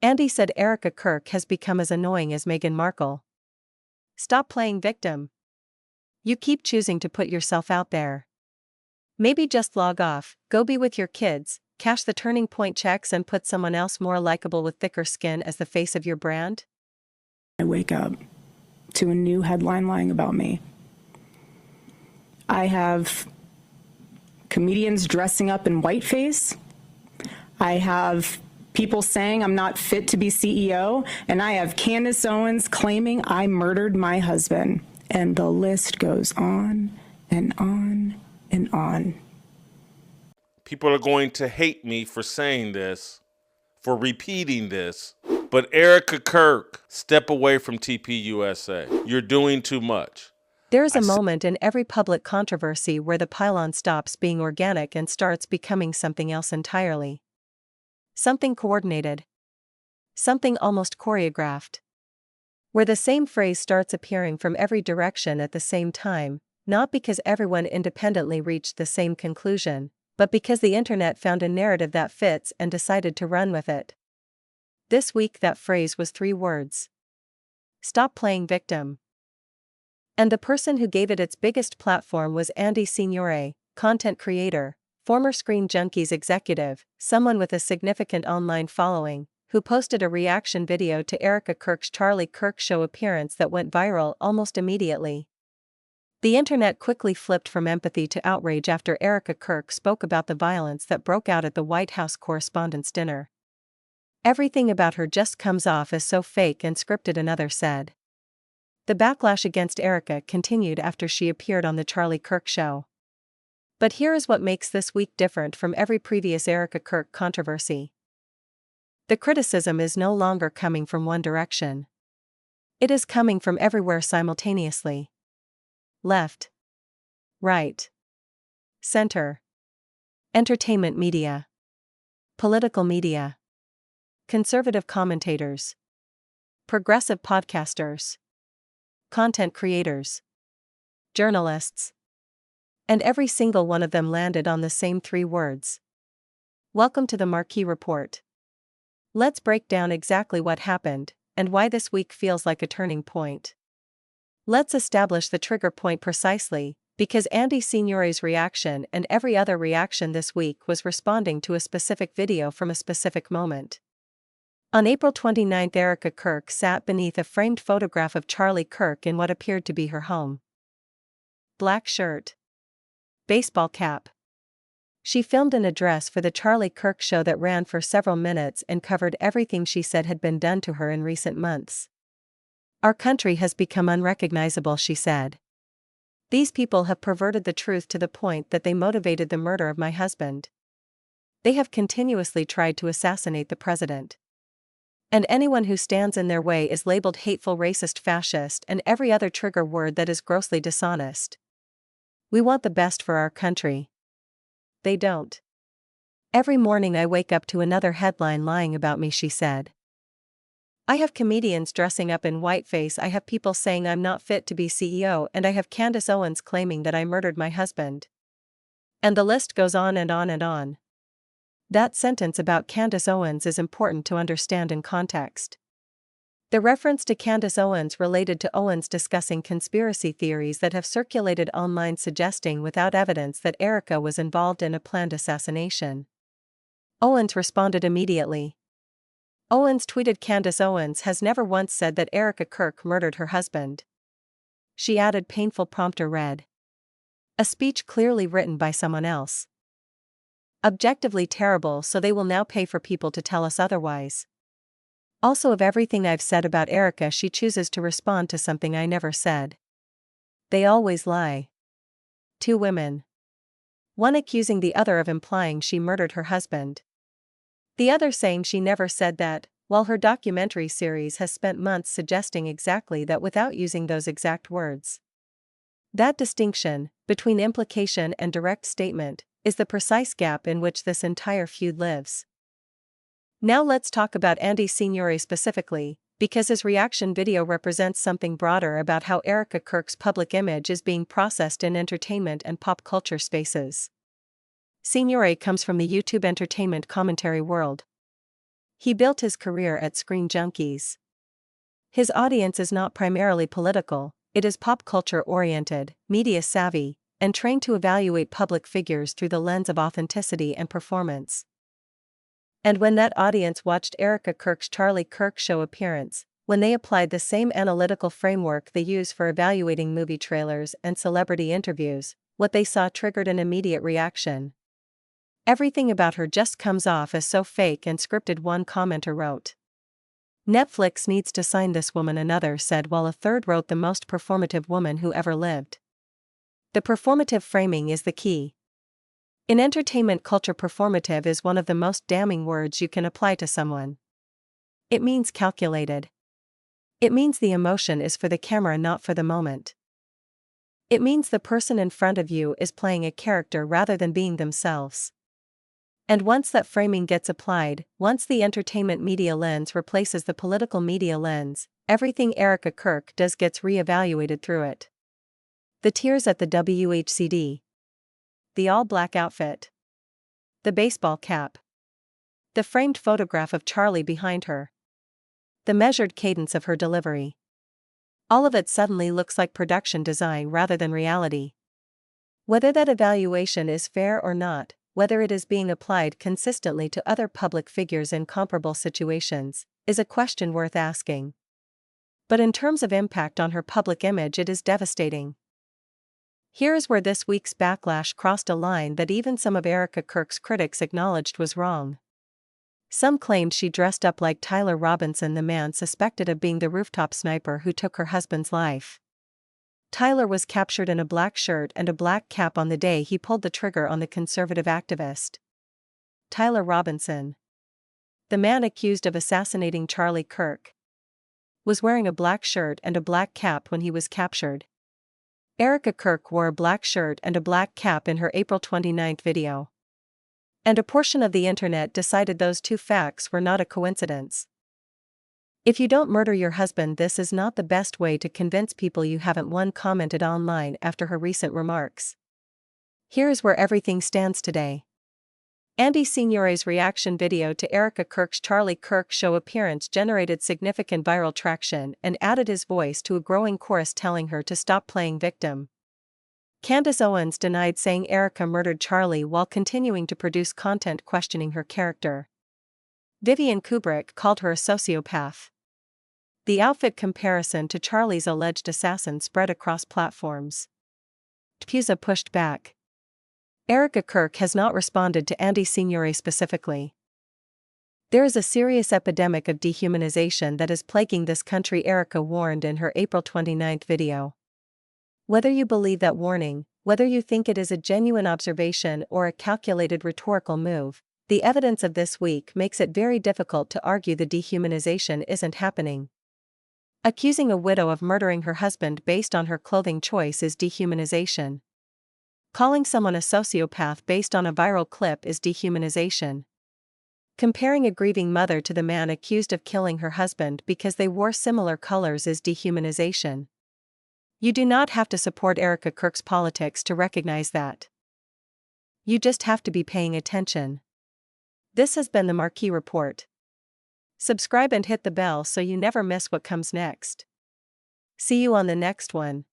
Andy said Erika Kirk has become as annoying as Meghan Markle. Stop playing victim. You keep choosing to put yourself out there. Maybe just log off, go be with your kids, cash the turning point checks and put someone else more likable with thicker skin as the face of your brand? I wake up to a new headline lying about me. I have comedians dressing up in whiteface. I have people saying I'm not fit to be CEO, and I have Candace Owens claiming I murdered my husband. And the list goes on and on and on. People are going to hate me for saying this, for repeating this. But Erika Kirk, step away from TPUSA. You're doing too much. There is a moment in every public controversy where the pylon stops being organic and starts becoming something else entirely. Something coordinated. Something almost choreographed. Where the same phrase starts appearing from every direction at the same time, not because everyone independently reached the same conclusion, but because the internet found a narrative that fits and decided to run with it. This week that phrase was 3 words. Stop playing victim. And the person who gave it its biggest platform was Andy Signore, content creator, former Screen Junkies executive, someone with a significant online following, who posted a reaction video to Erika Kirk's Charlie Kirk show appearance that went viral almost immediately. The internet quickly flipped from empathy to outrage after Erika Kirk spoke about the violence that broke out at the White House Correspondents' Dinner. Everything about her just comes off as so fake and scripted, another said. The backlash against Erika continued after she appeared on the Charlie Kirk show. But here is what makes this week different from every previous Erika Kirk controversy. The criticism is no longer coming from one direction. It is coming from everywhere simultaneously. Left, right, center, entertainment media, political media, conservative commentators, progressive podcasters, content creators, journalists. And every single one of them landed on the same 3 words. Welcome to the Marquee Report. Let's break down exactly what happened, and why this week feels like a turning point. Let's establish the trigger point precisely, because Andy Signore's reaction and every other reaction this week was responding to a specific video from a specific moment. On April 29, Erika Kirk sat beneath a framed photograph of Charlie Kirk in what appeared to be her home. Black shirt. Baseball cap. She filmed an address for the Charlie Kirk show that ran for several minutes and covered everything she said had been done to her in recent months. Our country has become unrecognizable, she said. These people have perverted the truth to the point that they motivated the murder of my husband. They have continuously tried to assassinate the president. And anyone who stands in their way is labeled hateful, racist, fascist, and every other trigger word that is grossly dishonest. We want the best for our country. They don't. Every morning I wake up to another headline lying about me, she said. I have comedians dressing up in whiteface, I have people saying I'm not fit to be CEO, and I have Candace Owens claiming that I murdered my husband. And the list goes on and on and on. That sentence about Candace Owens is important to understand in context. The reference to Candace Owens related to Owens discussing conspiracy theories that have circulated online suggesting without evidence that Erika was involved in a planned assassination. Owens responded immediately. Owens tweeted, Candace Owens has never once said that Erika Kirk murdered her husband. She added, painful prompter read. A speech clearly written by someone else. Objectively terrible, so they will now pay for people to tell us otherwise. Also, of everything I've said about Erika, she chooses to respond to something I never said. They always lie. 2 women. One accusing the other of implying she murdered her husband. The other saying she never said that, while her documentary series has spent months suggesting exactly that without using those exact words. That distinction, between implication and direct statement, is the precise gap in which this entire feud lives. Now let's talk about Andy Signore specifically, because his reaction video represents something broader about how Erika Kirk's public image is being processed in entertainment and pop culture spaces. Signore comes from the YouTube entertainment commentary world. He built his career at Screen Junkies. His audience is not primarily political, it is pop culture oriented, media savvy, and trained to evaluate public figures through the lens of authenticity and performance. And when that audience watched Erika Kirk's Charlie Kirk show appearance, when they applied the same analytical framework they use for evaluating movie trailers and celebrity interviews, what they saw triggered an immediate reaction. "Everything about her just comes off as so fake and scripted," one commenter wrote. "Netflix needs to sign this woman," another said, while a third wrote, "the most performative woman who ever lived." The performative framing is the key. In entertainment culture, performative is one of the most damning words you can apply to someone. It means calculated. It means the emotion is for the camera, not for the moment. It means the person in front of you is playing a character rather than being themselves. And once that framing gets applied, once the entertainment media lens replaces the political media lens, everything Erika Kirk does gets re-evaluated through it. The tears at the WHCD. The all-black outfit. The baseball cap. The framed photograph of Charlie behind her. The measured cadence of her delivery. All of it suddenly looks like production design rather than reality. Whether that evaluation is fair or not, whether it is being applied consistently to other public figures in comparable situations, is a question worth asking. But in terms of impact on her public image, it is devastating. Here is where this week's backlash crossed a line that even some of Erika Kirk's critics acknowledged was wrong. Some claimed she dressed up like Tyler Robinson, the man suspected of being the rooftop sniper who took her husband's life. Tyler was captured in a black shirt and a black cap on the day he pulled the trigger on the conservative activist. Tyler Robinson, the man accused of assassinating Charlie Kirk, was wearing a black shirt and a black cap when he was captured. Erika Kirk wore a black shirt and a black cap in her April 29 video. And a portion of the internet decided those two facts were not a coincidence. If you don't murder your husband, this is not the best way to convince people you haven't, one commented online after her recent remarks. Here is where everything stands today. Signore's reaction video to Erika Kirk's Charlie Kirk show appearance generated significant viral traction and added his voice to a growing chorus telling her to stop playing victim. Candace Owens denied saying Erika murdered Charlie while continuing to produce content questioning her character. Vivian Kubrick called her a sociopath. The outfit comparison to Charlie's alleged assassin spread across platforms. TPUSA pushed back. Erika Kirk has not responded to Signore specifically. "There is a serious epidemic of dehumanization that is plaguing this country," Erika warned in her April 29 video. Whether you believe that warning, whether you think it is a genuine observation or a calculated rhetorical move, the evidence of this week makes it very difficult to argue the dehumanization isn't happening. Accusing a widow of murdering her husband based on her clothing choice is dehumanization. Calling someone a sociopath based on a viral clip is dehumanization. Comparing a grieving mother to the man accused of killing her husband because they wore similar colors is dehumanization. You do not have to support Erika Kirk's politics to recognize that. You just have to be paying attention. This has been the Marquee Report. Subscribe and hit the bell so you never miss what comes next. See you on the next one.